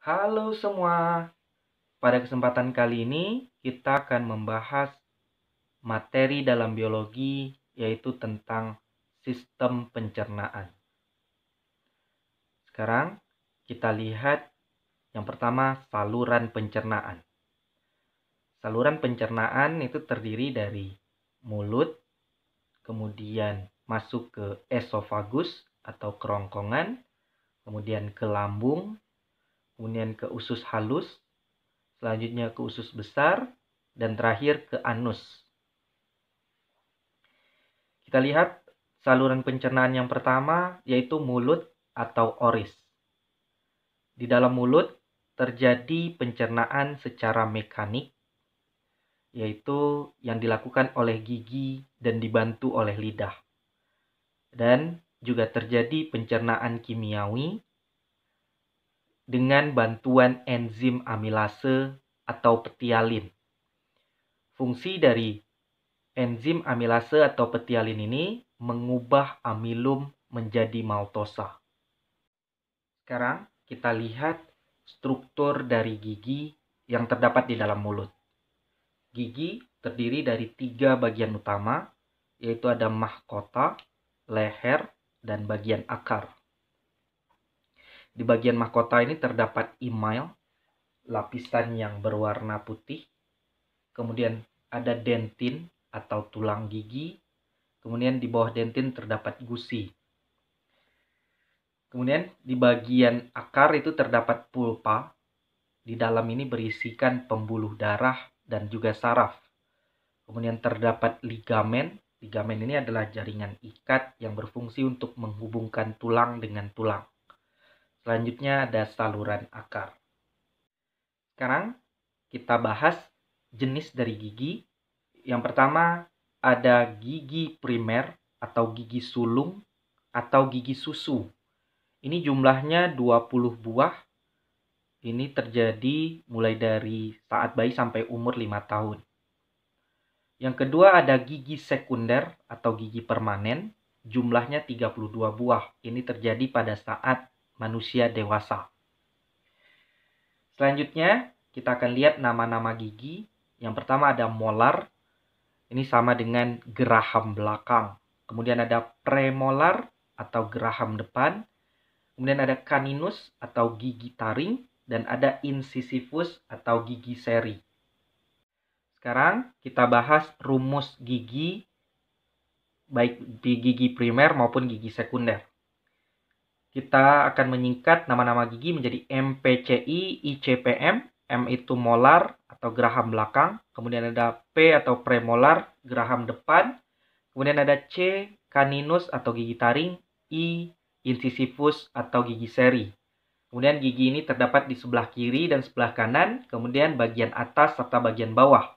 Halo semua, pada kesempatan kali ini kita akan membahas materi dalam biologi yaitu tentang sistem pencernaan. Sekarang kita lihat yang pertama saluran pencernaan. Saluran pencernaan itu terdiri dari mulut, kemudian masuk ke esofagus atau kerongkongan, kemudian ke lambung, kemudian ke usus halus, selanjutnya ke usus besar, dan terakhir ke anus. Kita lihat saluran pencernaan yang pertama yaitu mulut atau oris. Di dalam mulut terjadi pencernaan secara mekanik, yaitu yang dilakukan oleh gigi dan dibantu oleh lidah. Dan juga terjadi pencernaan kimiawi dengan bantuan enzim amilase atau petialin. Fungsi dari enzim amilase atau petialin ini mengubah amilum menjadi maltosa. Sekarang kita lihat struktur dari gigi yang terdapat di dalam mulut. Gigi terdiri dari 3 bagian utama, yaitu ada mahkota, leher, dan bagian akar. Di bagian mahkota ini terdapat email, lapisan yang berwarna putih, kemudian ada dentin atau tulang gigi, kemudian di bawah dentin terdapat gusi. Kemudian di bagian akar itu terdapat pulpa. Di dalam ini berisikan pembuluh darah dan juga saraf. Kemudian terdapat ligamen. Ligamen ini adalah jaringan ikat yang berfungsi untuk menghubungkan tulang dengan tulang. Selanjutnya ada saluran akar. Sekarang kita bahas jenis dari gigi. Yang pertama ada gigi primer atau gigi sulung atau gigi susu. Ini jumlahnya 20 buah. Ini terjadi mulai dari saat bayi sampai umur 5 tahun. Yang kedua ada gigi sekunder atau gigi permanen. Jumlahnya 32 buah. Ini terjadi pada saat manusia dewasa. Selanjutnya kita akan lihat nama-nama gigi. Yang pertama ada molar. Ini sama dengan geraham belakang. Kemudian ada premolar atau geraham depan. Kemudian ada caninus atau gigi taring. Dan ada incisivus atau gigi seri. Sekarang kita bahas rumus gigi, baik di gigi primer maupun gigi sekunder. Kita akan menyingkat nama-nama gigi menjadi MPCI, ICPM. M itu molar atau geraham belakang. Kemudian ada P atau premolar, geraham depan. Kemudian ada C, caninus atau gigi taring. I, incisivus atau gigi seri. Kemudian gigi ini terdapat di sebelah kiri dan sebelah kanan. Kemudian bagian atas serta bagian bawah.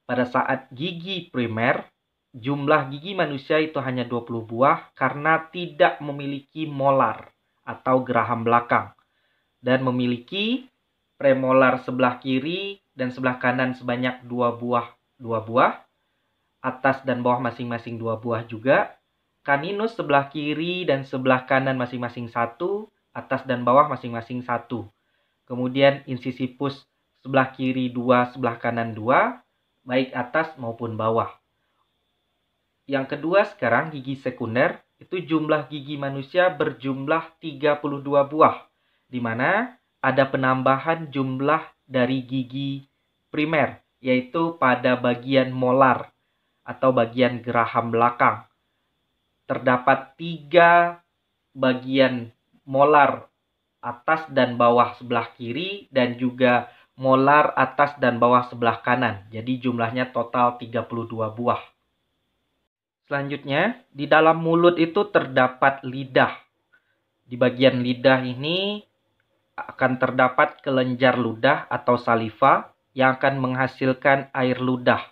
Pada saat gigi primer, jumlah gigi manusia itu hanya 20 buah karena tidak memiliki molar atau geraham belakang. Dan memiliki premolar sebelah kiri dan sebelah kanan sebanyak 2 buah. Atas dan bawah masing-masing 2 buah juga. Caninus sebelah kiri dan sebelah kanan masing-masing 1. Atas dan bawah masing-masing 1. Kemudian incisivus sebelah kiri 2, sebelah kanan 2. Baik atas maupun bawah. Yang kedua sekarang gigi sekunder, itu jumlah gigi manusia berjumlah 32 buah. Di mana ada penambahan jumlah dari gigi primer, yaitu pada bagian molar atau bagian geraham belakang. Terdapat 3 bagian molar atas dan bawah sebelah kiri dan juga molar atas dan bawah sebelah kanan. Jadi jumlahnya total 32 buah. Selanjutnya, di dalam mulut itu terdapat lidah. Di bagian lidah ini akan terdapat kelenjar ludah atau saliva yang akan menghasilkan air ludah.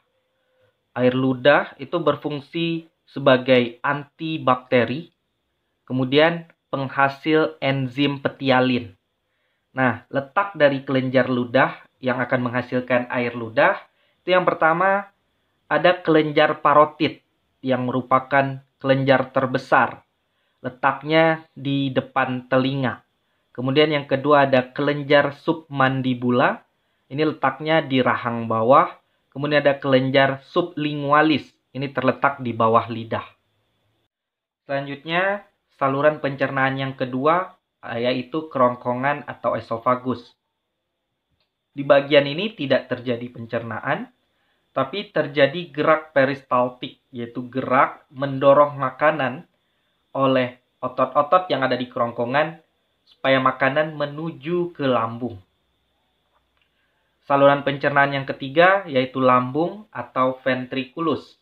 Air ludah itu berfungsi sebagai antibakteri, kemudian penghasil enzim petialin. Nah, letak dari kelenjar ludah yang akan menghasilkan air ludah, itu yang pertama ada kelenjar parotid yang merupakan kelenjar terbesar. Letaknya di depan telinga. Kemudian yang kedua ada kelenjar submandibula. Ini letaknya di rahang bawah. Kemudian ada kelenjar sublingualis. Ini terletak di bawah lidah. Selanjutnya, saluran pencernaan yang kedua yaitu kerongkongan atau esofagus. Di bagian ini tidak terjadi pencernaan, tapi terjadi gerak peristaltik, yaitu gerak mendorong makanan oleh otot-otot yang ada di kerongkongan supaya makanan menuju ke lambung. Saluran pencernaan yang ketiga yaitu lambung atau ventriculus.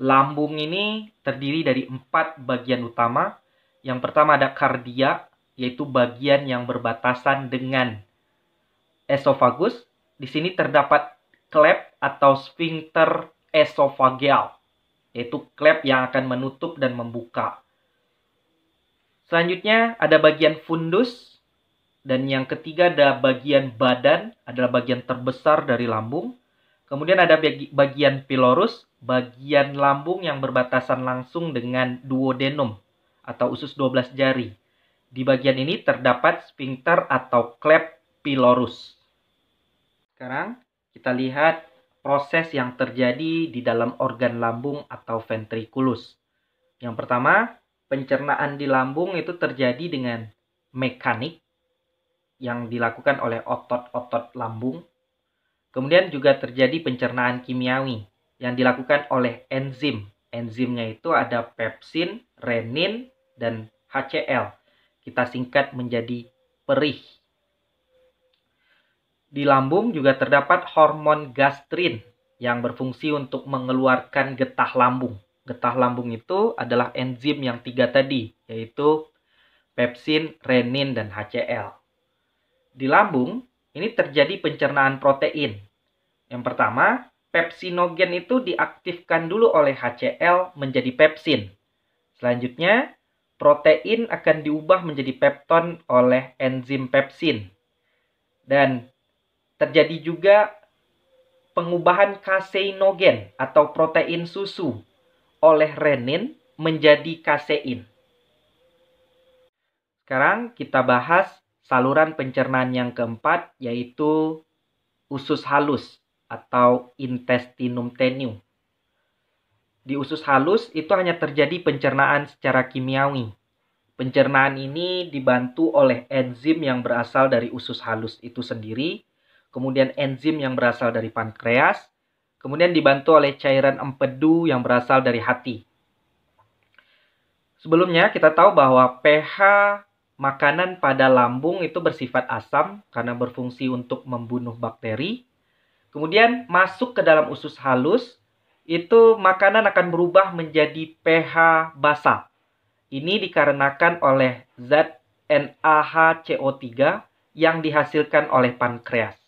Lambung ini terdiri dari 4 bagian utama. Yang pertama ada kardia, yaitu bagian yang berbatasan dengan esofagus. Di sini terdapat klep atau sphincter esofageal, yaitu klep yang akan menutup dan membuka. Selanjutnya ada bagian fundus, dan yang ketiga ada bagian badan, adalah bagian terbesar dari lambung. Kemudian ada bagian pylorus, bagian lambung yang berbatasan langsung dengan duodenum atau usus 12 jari. Di bagian ini terdapat sphincter atau klep pylorus. Sekarang kita lihat proses yang terjadi di dalam organ lambung atau ventriculus. Yang pertama, pencernaan di lambung itu terjadi dengan mekanik yang dilakukan oleh otot-otot lambung. Kemudian juga terjadi pencernaan kimiawi yang dilakukan oleh enzim. Enzimnya itu ada pepsin, renin, dan HCl. Kita singkat menjadi perih. Di lambung juga terdapat hormon gastrin yang berfungsi untuk mengeluarkan getah lambung. Getah lambung itu adalah enzim yang 3 tadi, yaitu pepsin, renin, dan HCl. Di lambung, ini terjadi pencernaan protein. Yang pertama, pepsinogen itu diaktifkan dulu oleh HCl menjadi pepsin. Selanjutnya, protein akan diubah menjadi pepton oleh enzim pepsin. Dan terjadi juga pengubahan kaseinogen atau protein susu oleh renin menjadi kasein. Sekarang kita bahas saluran pencernaan yang keempat, yaitu usus halus atau intestinum tenue. Di usus halus itu hanya terjadi pencernaan secara kimiawi. Pencernaan ini dibantu oleh enzim yang berasal dari usus halus itu sendiri, kemudian enzim yang berasal dari pankreas, kemudian dibantu oleh cairan empedu yang berasal dari hati. Sebelumnya kita tahu bahwa pH makanan pada lambung itu bersifat asam karena berfungsi untuk membunuh bakteri. Kemudian masuk ke dalam usus halus, itu makanan akan berubah menjadi pH basa. Ini dikarenakan oleh zat NaHCO3 yang dihasilkan oleh pankreas.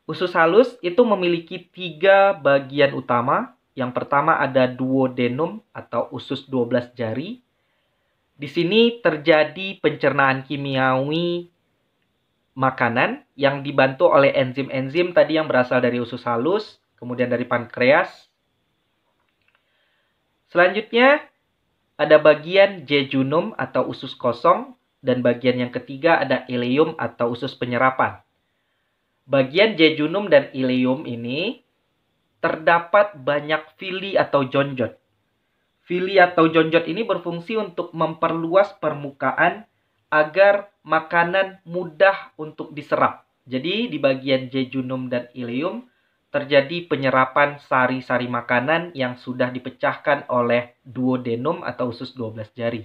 Usus halus itu memiliki 3 bagian utama. Yang pertama ada duodenum atau usus 12 jari. Di sini terjadi pencernaan kimiawi makanan yang dibantu oleh enzim-enzim tadi yang berasal dari usus halus, kemudian dari pankreas. Selanjutnya ada bagian jejunum atau usus kosong, dan bagian yang ketiga ada ileum atau usus penyerapan. Bagian jejunum dan ileum ini terdapat banyak villi atau jonjot. Villi atau jonjot ini berfungsi untuk memperluas permukaan agar makanan mudah untuk diserap. Jadi di bagian jejunum dan ileum terjadi penyerapan sari-sari makanan yang sudah dipecahkan oleh duodenum atau usus 12 jari.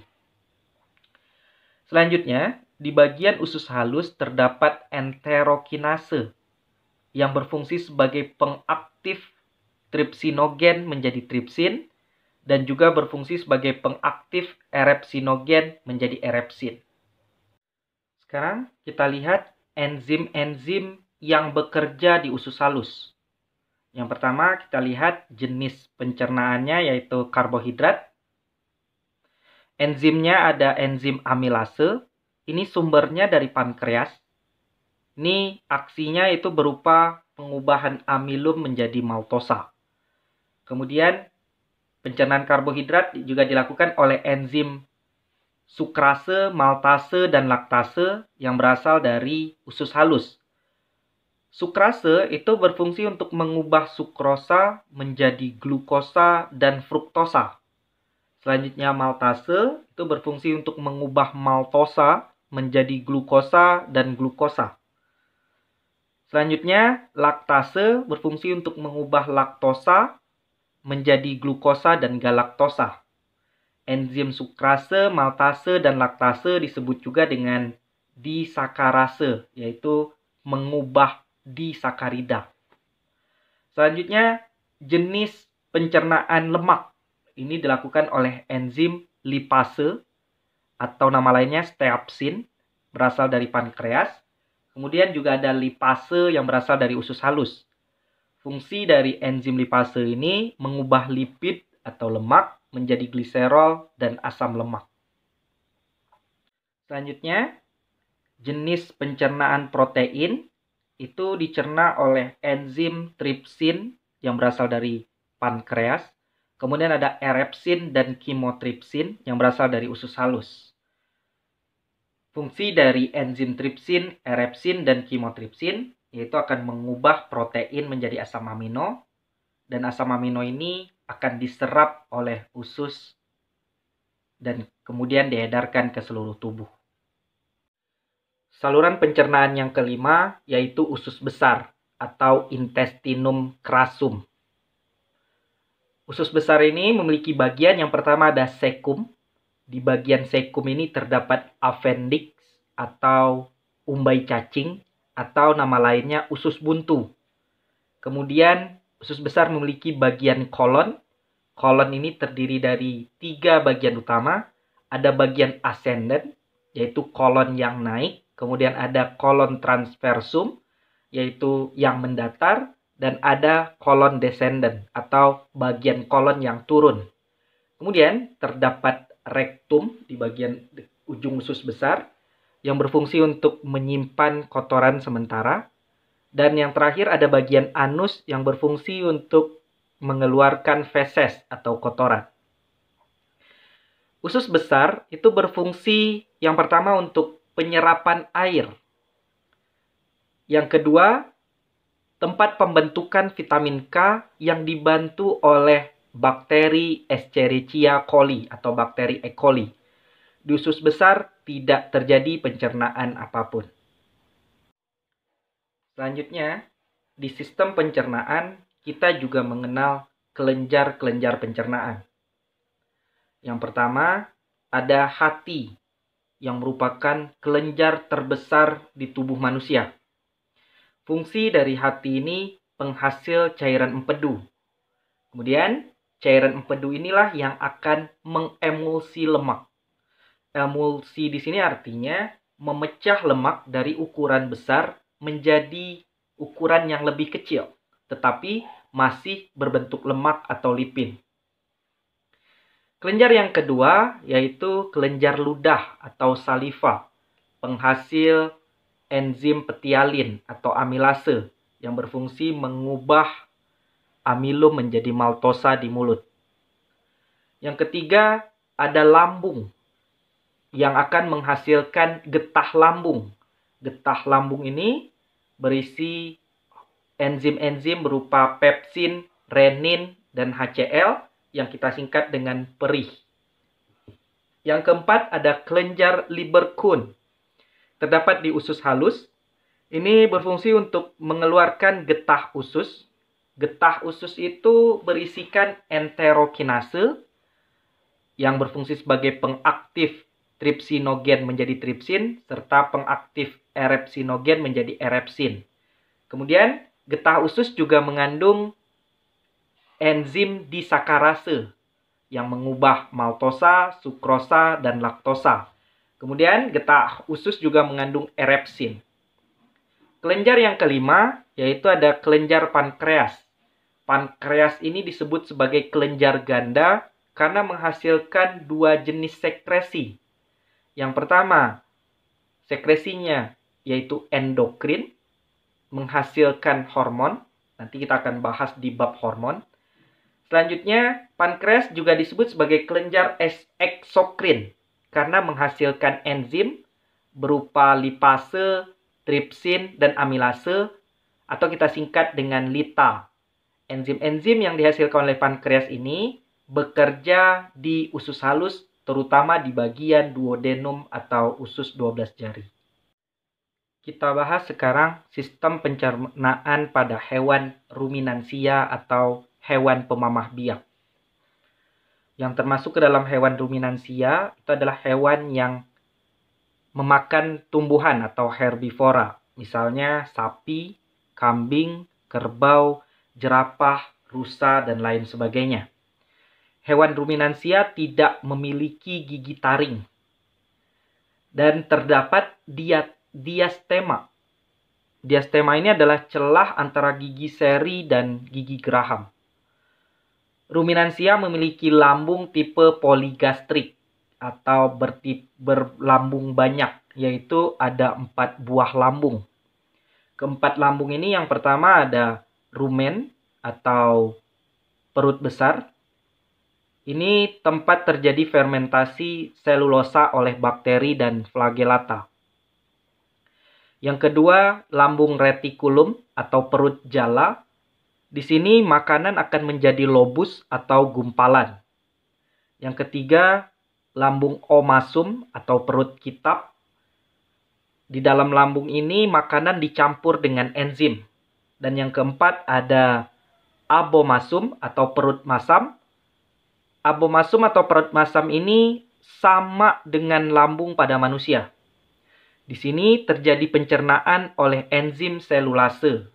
Selanjutnya, di bagian usus halus terdapat enterokinase yang berfungsi sebagai pengaktif tripsinogen menjadi tripsin dan juga berfungsi sebagai pengaktif erepsinogen menjadi erepsin. Sekarang kita lihat enzim-enzim yang bekerja di usus halus. Yang pertama kita lihat jenis pencernaannya yaitu karbohidrat. Enzimnya ada enzim amilase. Ini sumbernya dari pankreas. Ini aksinya itu berupa pengubahan amilum menjadi maltosa. Kemudian pencernaan karbohidrat juga dilakukan oleh enzim sukrase, maltase, dan laktase yang berasal dari usus halus. Sukrase itu berfungsi untuk mengubah sukrosa menjadi glukosa dan fruktosa. Selanjutnya maltase itu berfungsi untuk mengubah maltosa menjadi glukosa dan glukosa. Selanjutnya, laktase berfungsi untuk mengubah laktosa menjadi glukosa dan galaktosa. Enzim sukrase, maltase, dan laktase disebut juga dengan disakarase, yaitu mengubah disakarida. Selanjutnya, jenis pencernaan lemak. Ini dilakukan oleh enzim lipase atau nama lainnya steapsin, berasal dari pankreas. Kemudian juga ada lipase yang berasal dari usus halus. Fungsi dari enzim lipase ini mengubah lipid atau lemak menjadi gliserol dan asam lemak. Selanjutnya, jenis pencernaan protein itu dicerna oleh enzim tripsin yang berasal dari pankreas. Kemudian ada erepsin dan kimotripsin yang berasal dari usus halus. Fungsi dari enzim tripsin, erepsin, dan kimotripsin yaitu akan mengubah protein menjadi asam amino, dan asam amino ini akan diserap oleh usus dan kemudian diedarkan ke seluruh tubuh. Saluran pencernaan yang kelima yaitu usus besar atau intestinum crassum. Usus besar ini memiliki bagian yang pertama ada cecum. Di bagian cecum ini terdapat appendix atau umbai cacing atau nama lainnya usus buntu. Kemudian usus besar memiliki bagian kolon. Kolon ini terdiri dari 3 bagian utama. Ada bagian ascendant, yaitu kolon yang naik. Kemudian ada kolon transversum, yaitu yang mendatar. Dan ada kolon descendant atau bagian kolon yang turun. Kemudian terdapat rektum di bagian ujung usus besar yang berfungsi untuk menyimpan kotoran sementara. Dan yang terakhir ada bagian anus yang berfungsi untuk mengeluarkan feses atau kotoran. Usus besar itu berfungsi yang pertama untuk penyerapan air. Yang kedua, tempat pembentukan vitamin K yang dibantu oleh bakteri Escherichia coli atau bakteri E. coli. Di usus besar tidak terjadi pencernaan apapun. Selanjutnya, di sistem pencernaan kita juga mengenal kelenjar-kelenjar pencernaan. Yang pertama, ada hati yang merupakan kelenjar terbesar di tubuh manusia. Fungsi dari hati ini penghasil cairan empedu. Kemudian, cairan empedu inilah yang akan mengemulsi lemak. Emulsi di sini artinya memecah lemak dari ukuran besar menjadi ukuran yang lebih kecil, tetapi masih berbentuk lemak atau lipid. Kelenjar yang kedua yaitu kelenjar ludah atau saliva, penghasil enzim petialin atau amilase yang berfungsi mengubah amilum menjadi maltosa di mulut. Yang ketiga ada lambung yang akan menghasilkan getah lambung. Getah lambung ini berisi enzim-enzim berupa pepsin, renin, dan HCl yang kita singkat dengan perih. Yang keempat ada kelenjar Lieberkühn. Terdapat di usus halus. Ini berfungsi untuk mengeluarkan getah usus. Getah usus itu berisikan enterokinase yang berfungsi sebagai pengaktif tripsinogen menjadi tripsin, serta pengaktif erepsinogen menjadi erepsin. Kemudian, getah usus juga mengandung enzim disakarase yang mengubah maltosa, sukrosa, dan laktosa. Kemudian, getah usus juga mengandung erepsin. Kelenjar yang kelima, yaitu ada kelenjar pankreas. Pankreas ini disebut sebagai kelenjar ganda karena menghasilkan 2 jenis sekresi. Yang pertama, sekresinya yaitu endokrin, menghasilkan hormon. Nanti kita akan bahas di bab hormon. Selanjutnya, pankreas juga disebut sebagai kelenjar eksokrin karena menghasilkan enzim berupa lipase, tripsin, dan amilase, atau kita singkat dengan LITA. Enzim-enzim yang dihasilkan oleh pankreas ini bekerja di usus halus, terutama di bagian duodenum atau usus 12 jari. Kita bahas sekarang sistem pencernaan pada hewan ruminansia atau hewan pemamah biak. Yang termasuk ke dalam hewan ruminansia itu adalah hewan yang memakan tumbuhan atau herbivora. Misalnya sapi, kambing, kerbau, jerapah, rusa, dan lain sebagainya. Hewan ruminansia tidak memiliki gigi taring. Dan terdapat diastema. Diastema ini adalah celah antara gigi seri dan gigi geraham. Ruminansia memiliki lambung tipe poligastrik atau berlambung banyak, yaitu ada 4 buah lambung. Keempat lambung ini yang pertama ada rumen atau perut besar. Ini tempat terjadi fermentasi selulosa oleh bakteri dan flagellata. Yang kedua, lambung retikulum atau perut jala. Di sini makanan akan menjadi lobus atau gumpalan. Yang ketiga, lambung omasum atau perut kitab. Di dalam lambung ini makanan dicampur dengan enzim. Dan yang keempat ada abomasum atau perut masam. Abomasum atau perut masam ini sama dengan lambung pada manusia. Di sini terjadi pencernaan oleh enzim selulase.